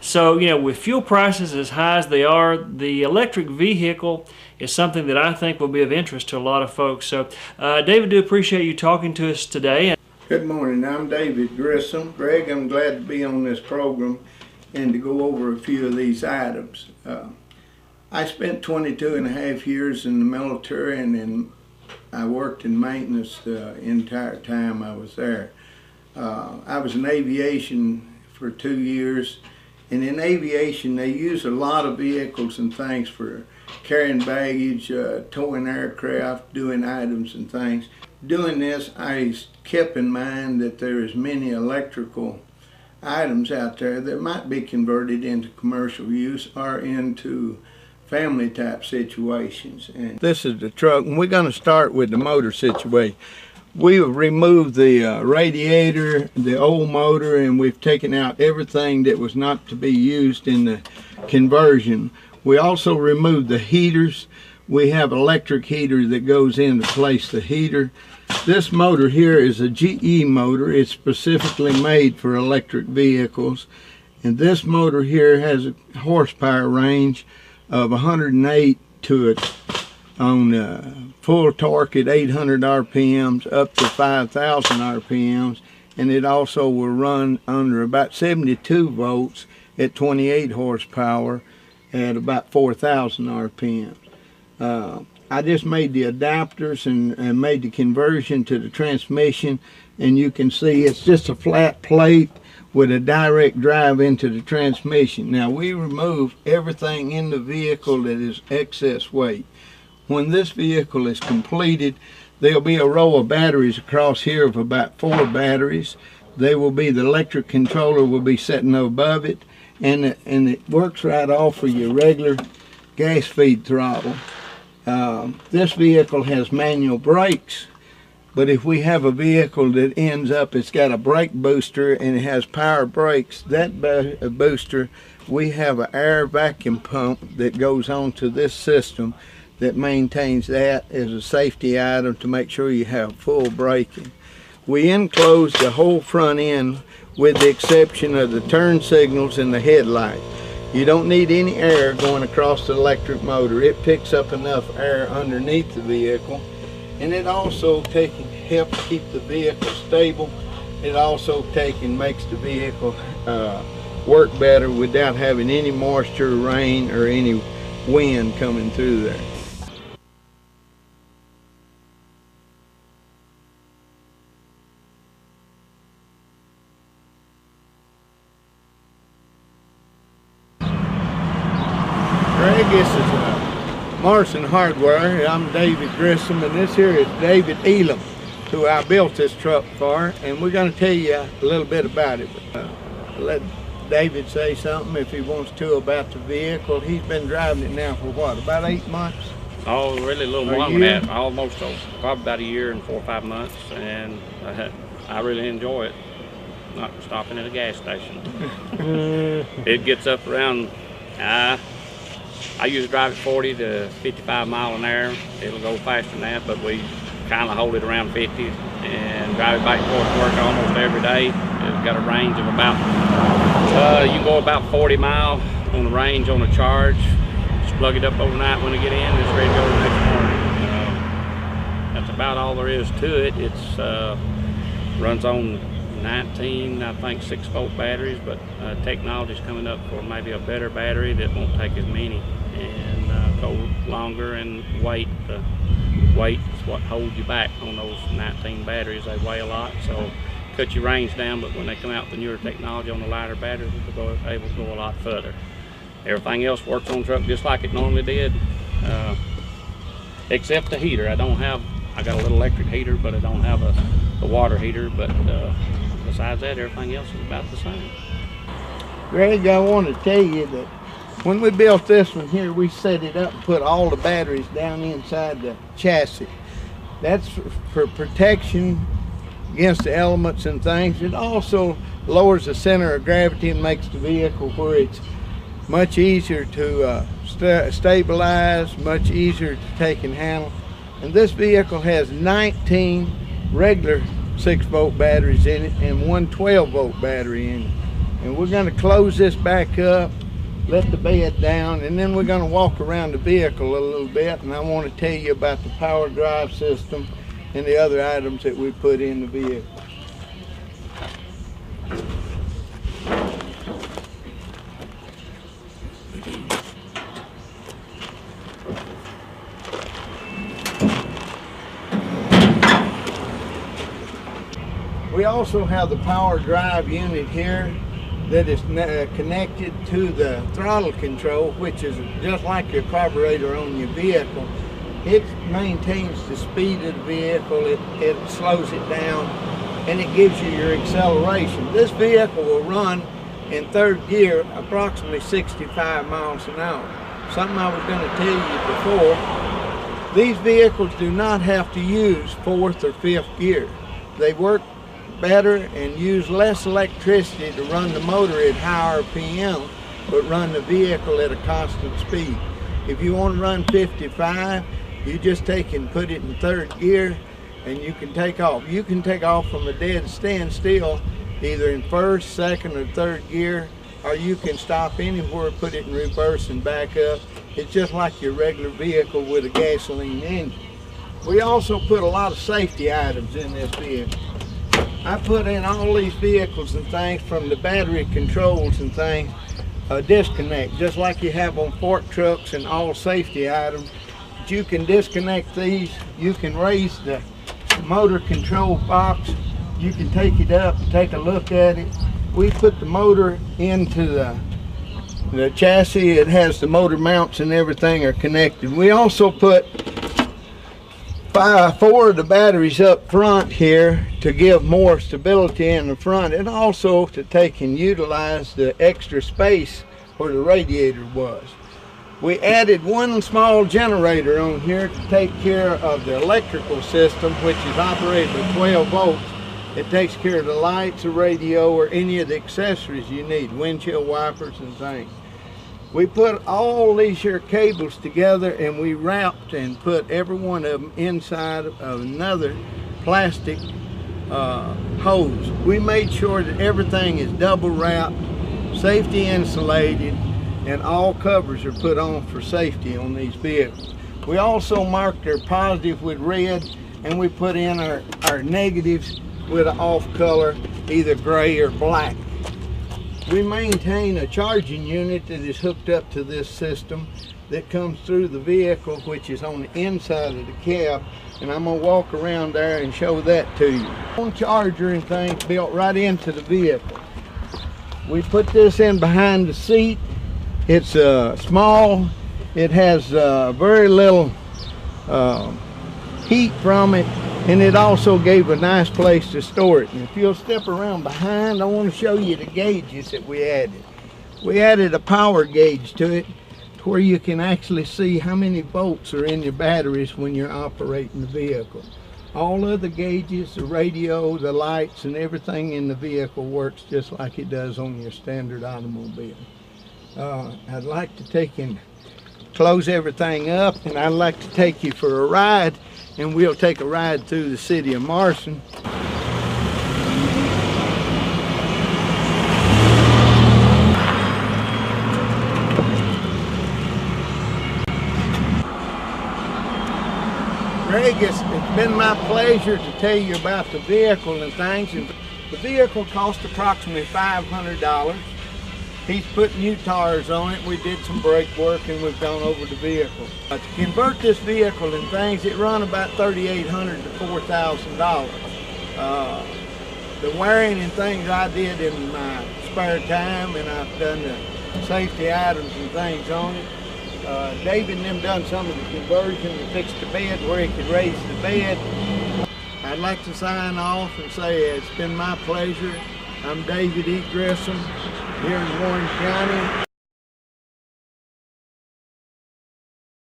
So, you know, with fuel prices as high as they are, the electric vehicle is something that I think will be of interest to a lot of folks. So, David, do appreciate you talking to us today. Good morning. I'm David Grissom. Greg, I'm glad to be on this program and to go over a few of these items. I spent 22 and a half years in the military, and then I worked in maintenance the entire time I was there. I was in aviation for 2 years, and in aviation they use a lot of vehicles and things for carrying baggage, towing aircraft, doing items and things. Doing this, I kept in mind that there is many electrical items out there that might be converted into commercial use or into family type situations. And this is the truck, and we're going to start with the motor situation. We've removed the radiator, the old motor, and we've taken out everything that was not to be used in the conversion. We also removed the heaters. We have electric heater that goes in to place the heater. This motor here is a GE motor. It's specifically made for electric vehicles. And this motor here has a horsepower range of 108 to it on full torque at 800 RPMs up to 5,000 RPMs, and it also will run under about 72 volts at 28 horsepower at about 4,000 RPMs. I just made the adapters and made the conversion to the transmission, and you can see it's just a flat plate with a direct drive into the transmission. Now we remove everything in the vehicle that is excess weight. When this vehicle is completed, there'll be a row of batteries across here of about 4 batteries. They will be, the electric controller will be sitting above it, and it works right off of your regular gas feed throttle. This vehicle has manual brakes. But if we have a vehicle that ends up, it's got a brake booster and it has power brakes, that booster, we have an air vacuum pump that goes onto this system that maintains that as a safety item to make sure you have full braking. We enclose the whole front end with the exception of the turn signals and the headlight. You don't need any air going across the electric motor. It picks up enough air underneath the vehicle. And it also helps keep the vehicle stable. It also makes the vehicle work better without having any moisture, rain, or any wind coming through there. Greg, this is Morrison Hardware. I'm David Grissom, and this here is David Elam, who I built this truck for, and we're going to tell you a little bit about it. Let David say something if he wants to about the vehicle. He's been driving it now for what, about 8 months? Oh, really a little more than that. Almost, probably about a year and 4 or 5 months, and I really enjoy it. Not stopping at a gas station. It gets up around, I usually drive at 40 to 55 mile an hour. It'll go faster than that, but we kind of hold it around 50 and drive it back and forth to work almost every day. It's got a range of about, you can go about 40 miles on the range on a charge. Just plug it up overnight when you get in, and it's ready to go the next morning. That's about all there is to it. It's runs on 19, I think, 6-volt batteries, but technology's coming up for maybe a better battery that won't take as many and go longer, and weight is what holds you back on those 19 batteries. They weigh a lot, so cut your range down, but when they come out with the newer technology on the lighter batteries, we'll be able to go a lot further. Everything else works on the truck just like it normally did, except the heater. I got a little electric heater, but I don't have a water heater, but besides that, everything else is about the same. Greg, I want to tell you that when we built this one here, we set it up and put all the batteries down inside the chassis. That's for protection against the elements and things. It also lowers the center of gravity and makes the vehicle where it's much easier to stabilize, much easier to take and handle. And this vehicle has 19 regular 6-volt batteries in it and one 12-volt battery in it. And we're going to close this back up, let the bed down, and then we're going to walk around the vehicle a little bit, and I want to tell you about the power drive system and the other items that we put in the vehicle. We also have the power drive unit here that is connected to the throttle control, which is just like your carburetor on your vehicle. It maintains the speed of the vehicle, it slows it down, and it gives you your acceleration. This vehicle will run in third gear approximately 65 miles an hour. Something I was going to tell you before, these vehicles do not have to use fourth or fifth gear. They work better and use less electricity to run the motor at high RPM, but run the vehicle at a constant speed. If you want to run 55, you just take and put it in third gear and you can take off. You can take off from a dead standstill either in first, second, or third gear, or you can stop anywhere, put it in reverse and back up. It's just like your regular vehicle with a gasoline engine. We also put a lot of safety items in this vehicle. I put in all these vehicles and things, from the battery controls and things, disconnect, just like you have on fork trucks and all safety items. But you can disconnect these, you can raise the motor control box, you can take it up, take a look at it. We put the motor into the chassis, it has the motor mounts and everything are connected. We also put 4 of the batteries up front here to give more stability in the front, and also to take and utilize the extra space where the radiator was. We added one small generator on here to take care of the electrical system, which is operated with 12 volts. It takes care of the lights, the radio, or any of the accessories you need, windshield wipers and things. We put all these here cables together and we wrapped and put every one of them inside of another plastic hose. We made sure that everything is double wrapped, safety insulated, and all covers are put on for safety on these vehicles. We also marked our positive with red, and we put in our negatives with an off color, either gray or black. We maintain a charging unit that is hooked up to this system that comes through the vehicle, which is on the inside of the cab, and I'm going to walk around there and show that to you. Phone charger and things built right into the vehicle. We put this in behind the seat. It's small, it has very little heat from it, and it also gave a nice place to store it. And if you'll step around behind, I want to show you the gauges that we added. We added a power gauge to it to where you can actually see how many volts are in your batteries when you're operating the vehicle. All of the gauges, the radio, the lights, and everything in the vehicle works just like it does on your standard automobile. I'd like to take and close everything up, and I'd like to take you for a ride, and we'll take a ride through the city of Marson. Greg, it's been my pleasure to tell you about the vehicle and things. And the vehicle cost approximately $500. He's put new tires on it. We did some brake work and we've gone over the vehicle. To convert this vehicle and things, it run about $3,800 to $4,000. The wiring and things I did in my spare time, and I've done the safety items and things on it. David and them done some of the conversion and fixed the bed where he could raise the bed. I'd like to sign off and say it's been my pleasure. I'm David E. Grissom here in Warren County.